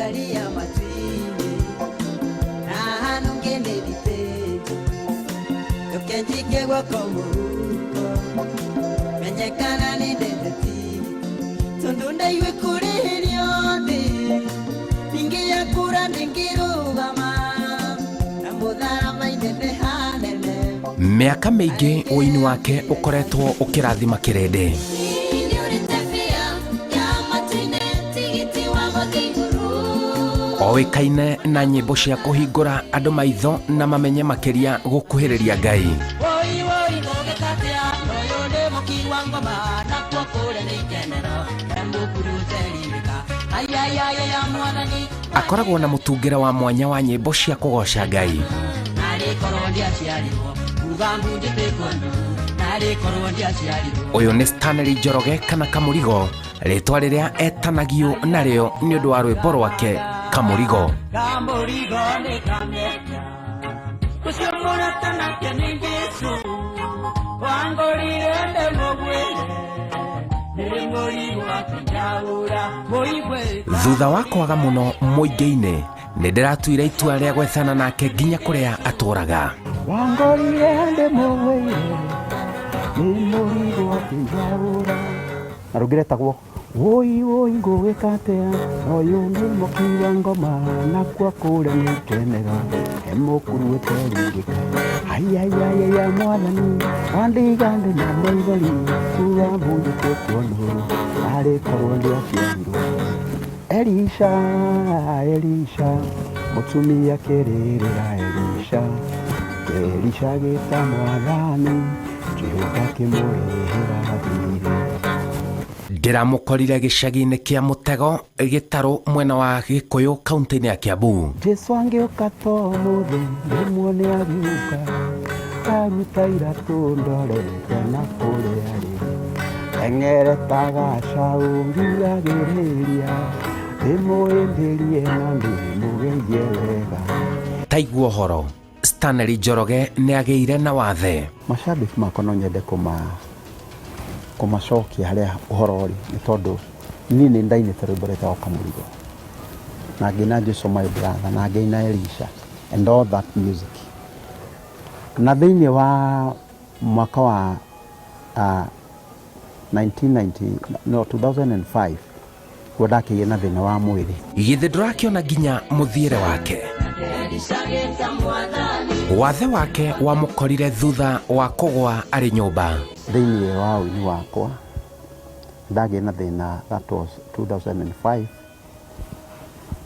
Maria matini na nungene dite Yokenjike wako muruko Menyekana ni dedeti Tundunda iwe kuri hirioni Ningi ya kura ningirugama Na muthara maitete hanene Miaka mĩingĩ ũini wake ũkoretwo ũkĩrathima kĩrĩndĩ. Oĩkaine na nyĩmbo cia kũhingũra andũ maitho na mamenye makĩria gũkuhĩrĩria Ngai. Akoragwo na mũtungĩre wa mwanya wa nyĩmbo cia kũgoca Ngai. Ũyũ nĩ Stanley Njoroge kana Kamũrigo, rĩtwa rĩrĩa etanagio narĩo nĩ ũndũ wa rwĩmbo rwake Kamũrigo. Thutha wa kwaga mũno mũingĩ-inĩ, nĩ ndĩratuire itua rĩa gwethana nake nginya kũrĩa atũraga. Na rugire tagwo woi woi ngũgĩkatea ũyũ nĩ mũkiwa ngoma na kwa kũrĩa nĩkenera emũkuruĩte ringĩka ayayaya mwathani wandigande na maithori kuga mbunjĩte kuonwo arĩkorwo ndĩaciarirwo Elisha Elisha mũtumia kĩrĩrĩra Elisha gĩta mwathani Jehova kĩmũrehera thirĩ. Ndĩramũkorire gĩcagi-inĩ kĩa Mũtego gĩtarũ mwena wa Gĩkũyũ kaunti-inĩ ya Kiambu. Jesu angĩũka mũthĩ ndĩmuone agĩũka aruta iratũ ndorete na kũrĩa rĩ engeretaga caũri agĩrĩria ndĩmũĩmbĩrie na ndĩmũgeithie wega. Taigua ũhoro, Stanley Njoroge nĩ agĩire na Wathe. Mashabiki makwa no nyende kũmacokia harĩa ũhoro ũrĩ nĩ tondũ niĩ nĩ ndainĩte rwĩmbo rwĩtagwo Kamũrigo na ngĩina Jesu my brother na ngĩina Elisha and all that music. Na thĩinĩ wa mwaka wa 2005 ndakĩgĩa na thĩna wa mwĩrĩ. Githĩ ndũrakĩona nginya mũthiĩre wake. Wathe wake wamũkorire thutha wa kũgwa arĩ nyũmba. Thĩinĩ wa ũini wakwa ndagĩa na thĩna, that was 2005.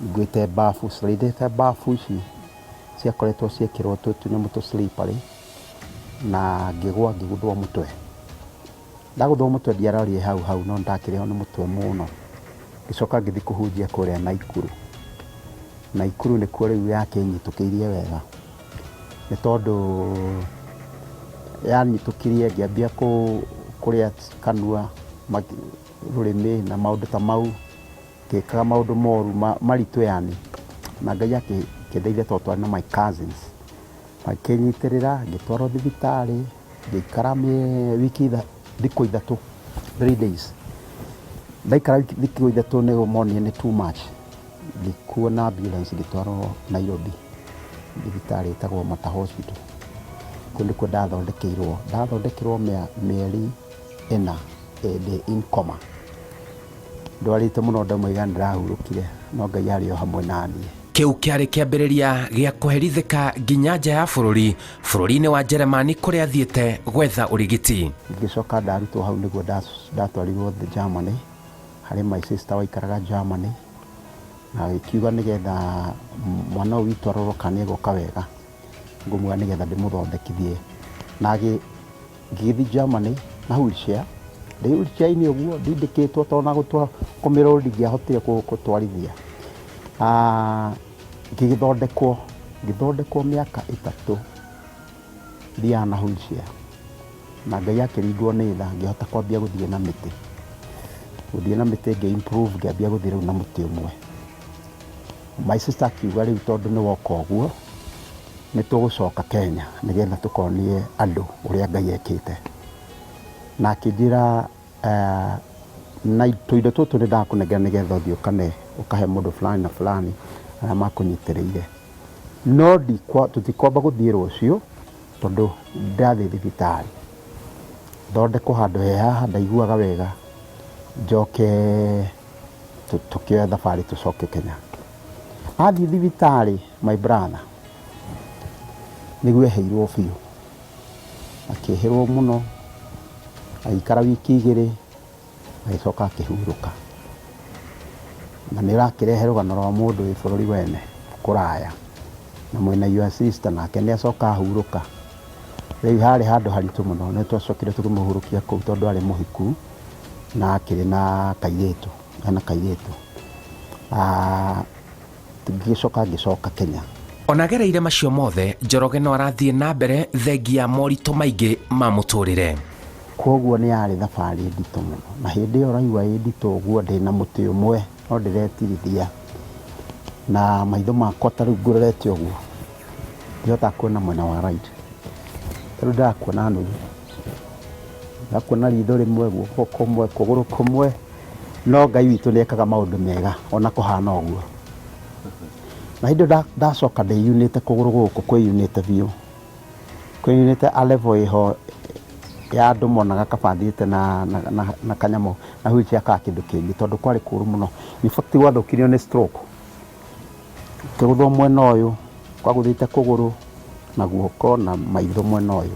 Ngwĩte bafu, slidĩte bafu ici ciakoretwo ciĩkĩrwo tũnyamũ tũ-slippery na ngĩgwa ngĩgũthwo mũtwe. Ndagũthwo mũtwe ndiararie hau no ndakĩrĩho nĩ mũtwe mũno. Ngĩcoka ngĩthiĩ kũhunjia kũrĩa Naikuru nĩkuo rĩu yakĩnyitũkĩirie wega nĩ tondũ yanyitũkĩrie ngĩambia kũrĩa kanua rũrĩmĩ na maũndũ ta mau, ngĩkaga maũndũ moru maritũ yani, na Ngai akĩndeithia tondũ twarĩ na my cousins makĩnyitĩrĩra, ngĩtwarwo thibitarĩ, ngĩikara thikũ ithatũ, 3 days. Ndaikara thikũ ithatũ nĩ monire nĩ too much, ngĩkuo na ambulance ngĩtwarwo Nairobi thibitarĩ ĩtagwo Mata Hospital. Kũu nĩkuo ndathondekeirwo mĩeri 4 ndĩ in coma. Ndwarĩte mũno ndamoiga nĩndĩrahurũkire no Ngai arĩ o hamwe naniĩ. Kĩu kĩarĩ kĩambĩrĩria gĩa kũherithĩka nginya nja ya bũrũri-inĩ wa Jeremani kũrĩa athiĩte gwetha ũrigiti. Ngĩcoka ndarutwo hau nĩguo ndatwarirwo Germany harĩ my sister waikaraga Germany, na gĩkiuga nĩgetha mwana ũyũ witũ arorũka nĩegũka wega, ngũmũga nĩgetha ndĩmũthondekithie. Na ngĩgĩthiĩ Germany na wheelchair, ndĩ wheelchair-inĩ ũguo ndindĩkĩtwo tondũ na kũmĩrũri ndingĩahotire gũtwarithia. Ngĩthondekwo mĩaka 3 thiaga na wheelchair, na Ngai akĩringwo nĩ tha ngĩhota kwambia gũthiĩ na mĩtĩ ngĩ-improve, ngĩambia gũthiĩ rĩu na mũtĩ ũmwe. My sister akiuga rĩu tondũ nĩ woka ũguo nĩ tũgũcoka Kenya nĩgetha tũkonie andũ ũrĩa Ngai ekĩte. Na akĩnjĩra na tũindo tũtũ nĩ ndakũnengera nĩgetha ũthiĩ ũkane ukahe mundu fulani na fulani arĩa makũnyitĩrĩire no tutikwamba gũthiĩ rũciũ tondũ ndathiĩ thibitarĩ thondekwo handũ he haha ndaiguaga wega njoke tukioya thabarĩ tũcoke Kenya athiĩ thibitarĩ my brother nĩguo eheirwo biũ akĩhĩrwo mũno agĩikara wiki 2 agĩcoka akĩhurũka na nĩrakĩrehe rũgano rwa mũndũ wĩ bũrũri wene kũraya na mwena your sister nake nĩacoka ahurũka rĩu harĩ handũ haritũ mũno nĩtwacokire tũkĩmũhurũkia kũu tondũ arĩ mũhiku na akĩrĩ na kairĩtu ngĩcoka Kenya. Ona gereire macio mothe Njoroge no arathiĩ na mbere thengia moritũ maingĩ ma mũtũrĩre. Koguo nĩ yarĩ thabarĩ nditũ mũno na hĩndĩ ĩyo ũraigua ĩ nditũ ũguo ndĩna mũtĩ ũmwe no ndĩretirithia na maitho makwa ta rĩu ngũrorete ũguo ndihota kuona mwena wa right rĩu ndakuona nuthu ndakuona ritho rĩmwe guoko kũmwe kũgũrũ kũmwe no Ngai witũ nĩekaga maũndũ mega ona kũhana ũguo na hĩndĩ ndacoka ndĩyunĩte kũgũrũ gũkũ kwĩyunĩte biũ kwĩyunĩte a level ĩho ya andũ monaga kabathĩte na kanyamũ na wheelchair ka kĩndũ kĩngĩ tondũ kwarĩ kũru mũno in fact gwathũkirio nĩ stroke kĩgũthwo mwena ũyũ kwagũthĩte kũgũrũ na guoko na maitho mwena ũyũ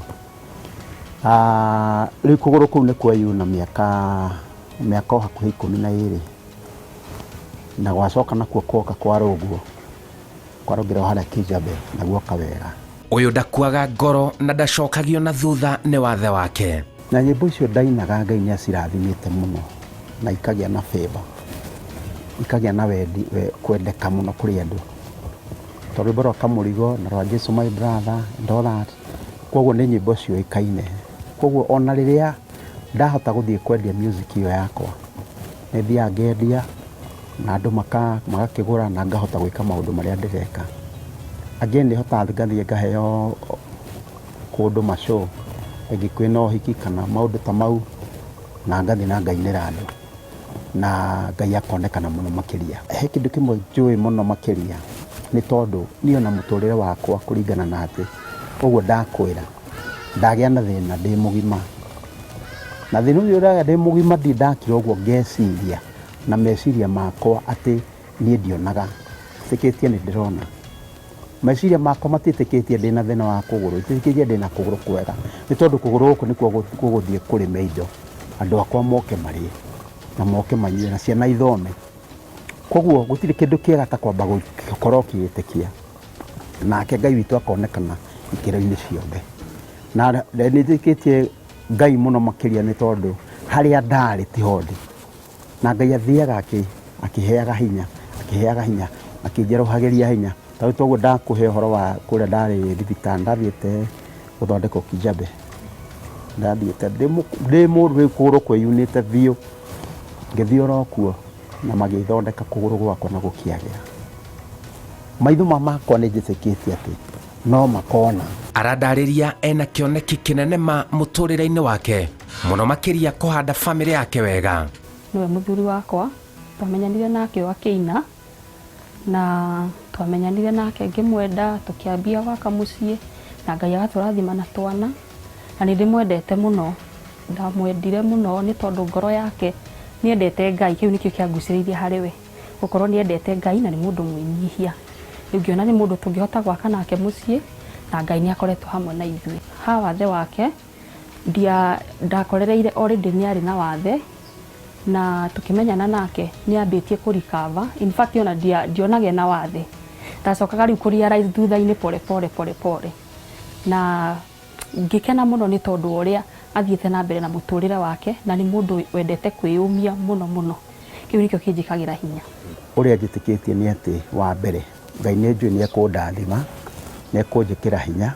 rĩu kũgũrũ kũu nĩ kweyuna mĩaka hakuhĩ 12 na gwacoka nakuo kwoka kwarũguo kwarũngĩrwo harĩa Kijabe na guoka wega ũyũ ndakuaga ngoro na ndacokagio na thutha nĩ wathe wake na nyĩmbo icio ndainaga Ngai nĩacirathimĩte mũno na ikagĩa na favor ikagĩa na wendi kwendeka mũno kũrĩ andũ tondũ rwĩmbo rwa Kamũrigo na rwa Jesu my brother and all that koguo nĩ nyĩmbo cioĩkaine koguo ona rĩrĩa ndahota gũthiĩ kwendia music iyo yakwa nĩthiaga ngendia na andũ magakĩgũra na ngahota gwĩka maũndũ marĩa ndĩreka again nĩhotaga ngathiĩ ngaheo kũndũ mashow ĩngĩ kwĩna ũhiki kana maũndũ ta mau na ngathiĩ na ngainĩra andũ na Ngai akonekana mũno makĩria he kĩndũ kĩmwe njũĩ mũno makĩria nĩ tondũ niĩ ona mũtũrĩre wakwa kũringana na atĩ ũguo ndakwĩra ndagĩa na thĩna ndĩ mũgima na thĩna ũyũ ũrĩa ndĩ mũgima ndakira ũguo ngeciria na meciria makwa atĩ niĩ ndionaga tĩkĩtie nĩ ndĩrona meciria makwa matĩtĩkĩtie ndĩna thĩna wa kũgũrũ tĩtĩkĩtie ndĩna kũgũrũ kwega nĩ tondũ kũgũrũ gũkũ nĩkuo gũgũthiĩ kũrĩma indo andũ akwa moke marĩe na moke manyue na ciana ithome koguo gũtirĩ kĩndũ kĩega ta kwamba gũkorwo ũkĩĩtĩkia nake Ngai witũ akonekana ikĩro-inĩ ciothe na nĩtĩkĩtie Ngai mũno makĩria nĩ tondũ harĩa ndarĩ tihondi na Ngai athiaga akĩheaga hinya akĩnjerohagĩria hinya tondũ toguo ndakũhe ũhoro wa kũrĩa ndarĩ thibitarĩ ndathiĩte gũthondekwo Kijabe ndathiĩte ndĩ mũndũ rĩu kũgũrũ kwĩyunĩte biũ ngĩthiĩ orokuo na magĩthondeka kũgũrũ gwakwa na gũkĩagĩra maitho makwa nĩnjĩtĩkĩtie atĩ no makona arandarĩria ena kĩoneki kĩnene ma mũtũrĩre-inĩ wake mũno makĩria kũhanda famĩlĩ yake wega nĩwe mũthuri wakwa twamenyanire nake akĩina na twamenyanire nake ngĩmwenda tũkĩambia gwaka mũciĩ na Ngai agatũrathima na twana na nĩndĩmwendete mũno ndamwendire mũno nĩ tondũ ngoro yake nĩendete Ngai kĩu nĩkĩo kĩangucĩrĩirie harĩ we gũkorwo nĩendete Ngai na nĩ mũndũ mwĩnyihia rĩu ngĩona nĩ mũndũ tũngĩhota gwaka nake mũciĩ na Ngai nĩakoretwo hamwe na ithuĩ ha wathe wake ndakorereire already nĩarĩ na wathe na tukimenyana nake nĩambĩtie kũrikava in fact ona ndionage na wathe ndacokaga rĩu kũrealize thutha-inĩ pole na ngĩkena mũno nĩ tondũ ũrĩa athiĩte na mbere na mũtũrĩre wake na nĩ mũndũ wendete kwĩyũmia mũno kĩu nĩkĩo kĩnjĩkagĩra hinya ũrĩa njĩtĩkĩtie nĩ atĩ wa mbere Ngai nĩnjũĩ nĩekũndathima nĩekũnjĩkĩra hinya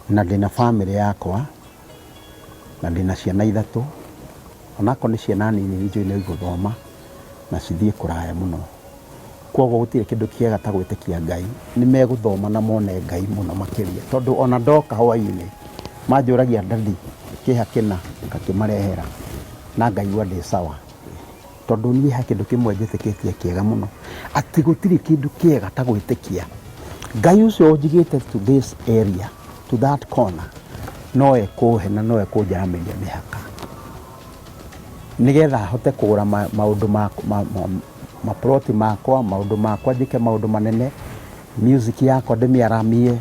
na ndĩna famĩlĩ yakwa na ndĩna ciana 3 onako nĩ ciana nini njũĩ nĩ igũthoma na cithiĩ kũraya mũno koguo gũtirĩ kĩndũ kĩega ta gwĩtĩkia Ngai nĩ megũthoma na mone Ngai mũno makĩria tondũ ona ndoka hwaĩ-inĩ manjũragia ndadi kĩha kĩna ngakĩmarehera na Ngai ndĩ sawa tondu ni ha kindu kimwe njitikitie kiega muno ati gutiri kindu kiega ta gwitikia Ngai ucio njigite to this area to that corner no ekuhe na no ekunjarameria mihaka nigetha hote kugura maundu ma plot makwa maundu makwa njike maundu manene music yakwa ndimiaramie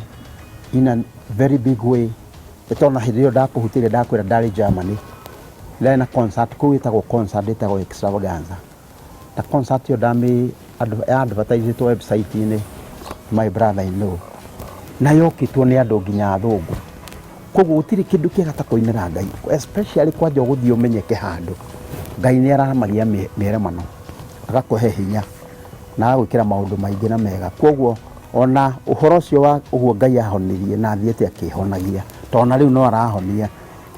in a very big way etona hirio ndakuhutire ndakwira ndari Germany lena concert kuitagwo concert etagwo extravaganza ta concert yo ndami advertise to website ini my brother in law na yokitwo ni andu nginya athungu koguo gutiri kindu kiega ta kuinira Ngai especially kwa joguthi umenyeke handu Ngai ni aramagia mĩremano agakuhe hinya na agwikira maundu maingi na mega koguo ona uhoro cio wa uguo Ngai ahonirie na thiete akihonagia tona riu no arahonia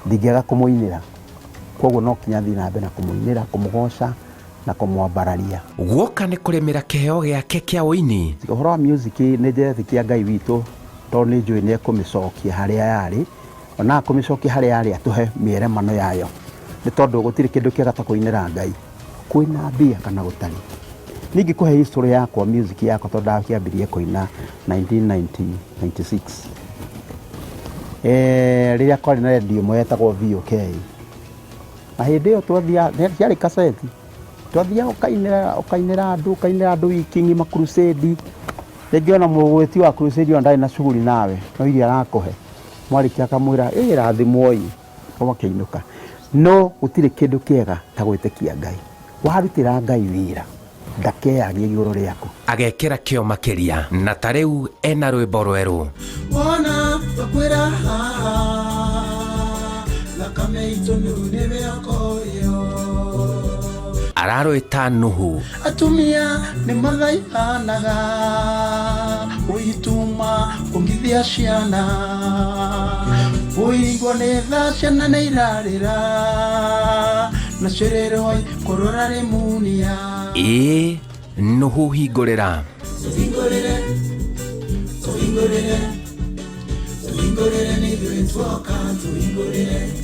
ndingiaga kumuinira koguo no kinya thi na mbere na kumuinira kumugoca na kumwambararia guoka ni kuremera kiheo giake kia uini uhoro wa music ni njethikia Ngai witu to ni njui ni ekumicokia haria yari ona akumicokia haria yari atuhe mĩremano yayo ni tondu gutiri kindu kiega ta kuinira Ngai kuina mbia kana gutari ningi kuhe history yakwa music yakwa tondu ndakiambirie kuina 1996 riria kwari na radio mwetagwo VOK na hindi yo twathia ciari kaseti twathia ukainira andu wiki ngima crusade rĩngĩ ona mũgwĩti wa crusade ona ndari na shughuli nawe no iria arakuhe mwariki akamwira irathimwo ii ũgakĩinũka no gutire kindu kiega ta gwĩtĩkia Ngai warutira Ngai wira ndakeagie igũrũ rĩaku agekĩra kĩo makĩria na ta rĩu ena rwĩmbo rwerũ wona bakwĩra thakame itũ nĩ mĩako yo ararwĩta Nuhu atumia nĩ mathaihanaga ũituma ũngithia ciana ũigwo nĩ tha ciana nĩ irarĩra na cirĩroi kũrora rĩmunia ĩĩ Nuhu hingũrĩra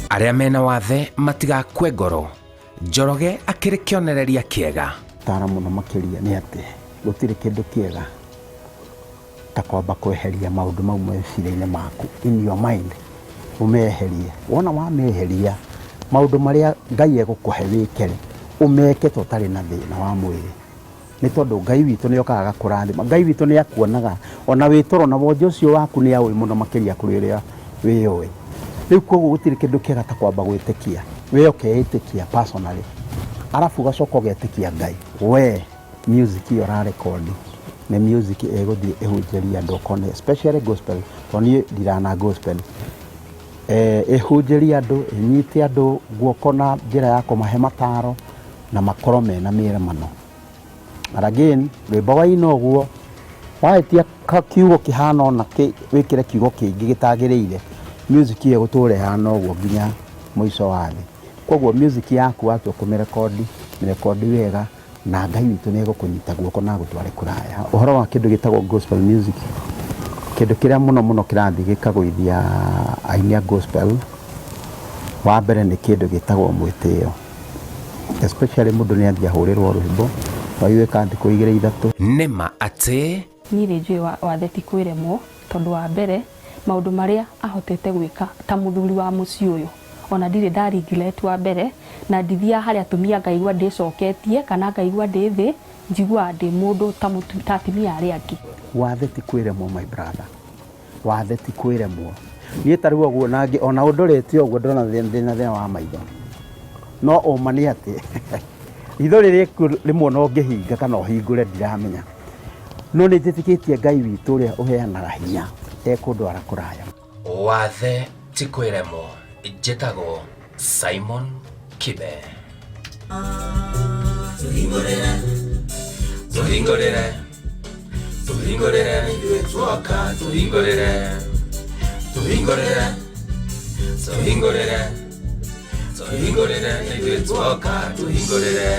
arĩa mena wathe matigakue ngoro Njoroge akĩrĩ kĩonereria kĩega tara muno makĩria nĩ atĩ gũtirĩ kĩndũ kĩega ta kwamba kweheria maũndũ mau meciria-inĩ maku in your mind umeherie wona wameheria maũndũ marĩa Ngai egũkũhe wĩkere umeke totarĩ na thĩna wa mwĩrĩ nĩ tondũ Ngai witũ nĩ okaga kũrathima Ngai witũ nĩ akuonaga ona wĩtoro na wonje ũcio waku nĩ aũĩ mũno makĩria kũrĩ ũrĩa wĩyũĩ rĩu koguo gũtirĩ kĩndũ kĩega ta kwamba gwĩtĩkia we ũkeĩtĩkia personally arafu gacoka ũgetĩkia Ngai we music yo ra record nĩ music egũthiĩ ĩhunjĩrie andũ kone especially gospel tondũ ndirana gospel ĩhunjĩrie andũ ĩnyite andũ guoko na njĩra ya kũmahe mataro na makorwo mena mĩremano and again rwĩmbo waina ũguo waĩtia kiugo kĩhana ona wĩkĩre kiugo kĩngĩ gĩtagĩrĩire music ĩyo gũtũre hana ũguo nginya mũico wa thĩ koguo music yaku watua kũmĩrekondi wega na Ngai witũ nĩ egũkũnyita guoko na gũtware kũraya ũhoro wa kĩndũ gĩtagwo gospel music kĩndũ kĩrĩa mũno kĩrathiĩ gĩkagũithia aini a gospel wa mbere nĩ kĩndũ gĩtagwo mwĩtĩo especially mũndũ nĩ athiĩ ahũrĩrwo rwĩmbo waiwĩka thikũ 2-3 nĩma atĩ niĩ nĩ njũĩ Wathe ti kwĩremwo tondũ wa mbere maũndũ marĩa ahotete gwĩka ta mũthuri wa mũciĩ ũyũ ona ndirĩ ndaringlet wa mbere na ndithia harĩa atumia ngaigua ndĩcoketie kana ngaigua ndĩ thĩ njiguaga ndĩ mũndũ ta atumia arĩa angĩ Wathe ti kwĩremwo my brother Wathe ti kwĩremwo niĩ ta rĩu ũguo nangĩ ona ũndorete ũguo ndona thĩna wa maitho no ũma nĩ atĩ itho rĩrĩ rĩmwe no ngĩhinga kana ũhingũre ndiramenya no nĩ njĩtĩkĩtie Ngai witũ ũrĩa ũheanaga hinya ekũndwara kũraya Wathe ti kwĩremwo njĩtagwo Simon Kibe tuhingũrĩre ithuĩ tuoka tuhingũrĩre ithuĩ tuoka tuhingũrĩre